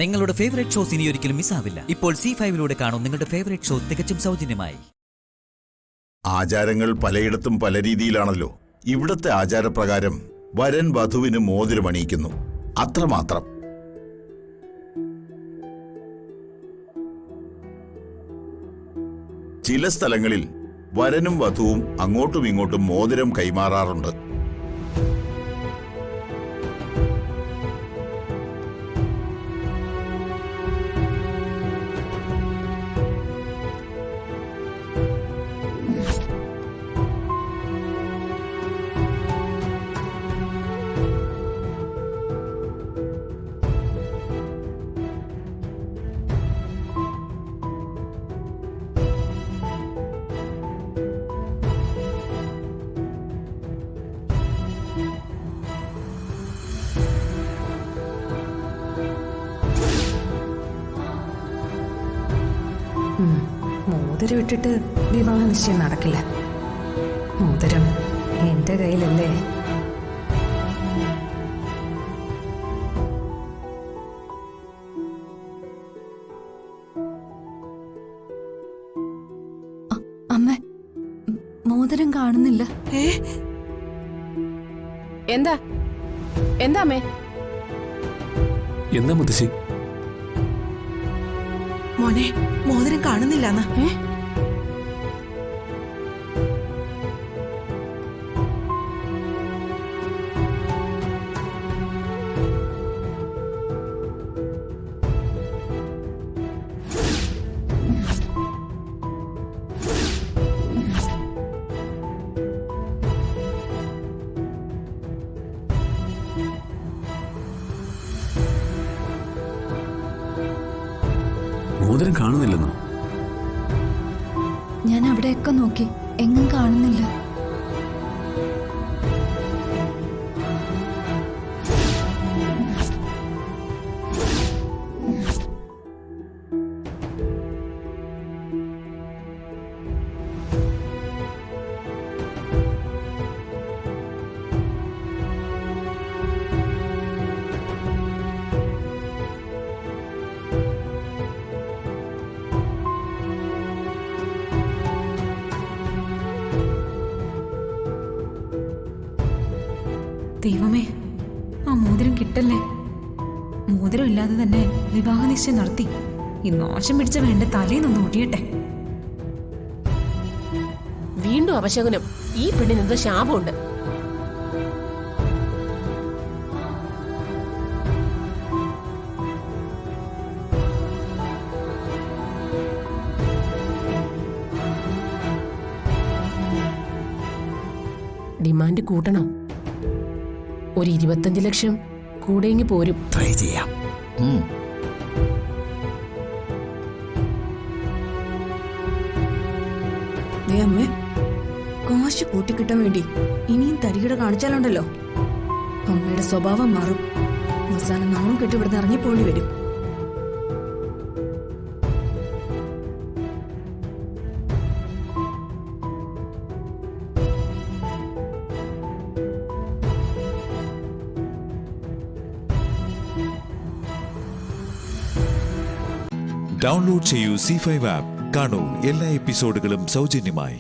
നിങ്ങളുടെ favourite shows ഇനി ഒരിക്കലും മിസ്സാവില്ല. ഇപ്പോൾ C5-ലൂടെ കാണും നിങ്ങളുടെ ഫേവറേറ്റ് ഷോ തികച്ചും സൗജന്യമായി. ആചാരങ്ങൾ പലയിടത്തും പല രീതിയിലാണല്ലോ. ഇവിടത്തെ ആചാരപ്രകാരം വരൻ വധുവിന് മോതിരമണിയിക്കുന്നു, അത്രമാത്രം. ചില സ്ഥലങ്ങളിൽ വരനും വധുവും അങ്ങോട്ടും ഇങ്ങോട്ടും മോതിരം കൈമാറാറുണ്ട്. മോതിരം ഇട്ടിട്ട് വിവാഹ നിശ്ചയം നടക്കില്ല. മോതിരം എന്റെ കയ്യിലല്ലേ. അമ്മ, മോതിരം കാണുന്നില്ല. എന്താ എന്താ അമ്മേ? എന്താ മുത്തശ്ശി? മോനെ, മോതിരം കാണുന്നില്ല. മോതിരം കാണുന്നില്ലെന്നോ? ഞാൻ അവിടെയൊക്കെ നോക്കി, എങ്ങും കാണുന്നില്ല. ദൈവമേ, ആ മോതിരം കിട്ടല്ലേ. മോതിരം ഇല്ലാതെ തന്നെ വിവാഹ നിശ്ചയം നടത്തി. ഈ നാശം പിടിച്ച വേണ്ട തലേന്നൊന്ന് ഒഴിയട്ടെ. വീണ്ടും അപശകുനം. ഈ പെണ്ണിന് എന്തോ ശാപമുണ്ട്. ഡിമാൻഡ് കൂട്ടണം. ഒരു 25 ലക്ഷം കൂടെയെങ്കിൽ പോരും. ട്രൈ ചെയ്യാം. അമ്മേ, കാശ് കൂട്ടിക്കിട്ടാൻ വേണ്ടി ഇനിയും തരികിട കാണിച്ചാലുണ്ടല്ലോ, അമ്മയുടെ സ്വഭാവം മാറും. അവസാനം നാളും കെട്ടിവിടുന്ന് ഇറങ്ങിപ്പോണ്ടി വരും. ഡൗൺലോഡ് ചെയ്യൂ C5 ആപ്പ്. കാണൂ എല്ലാ എപ്പിസോഡുകളും സൗജന്യമായി.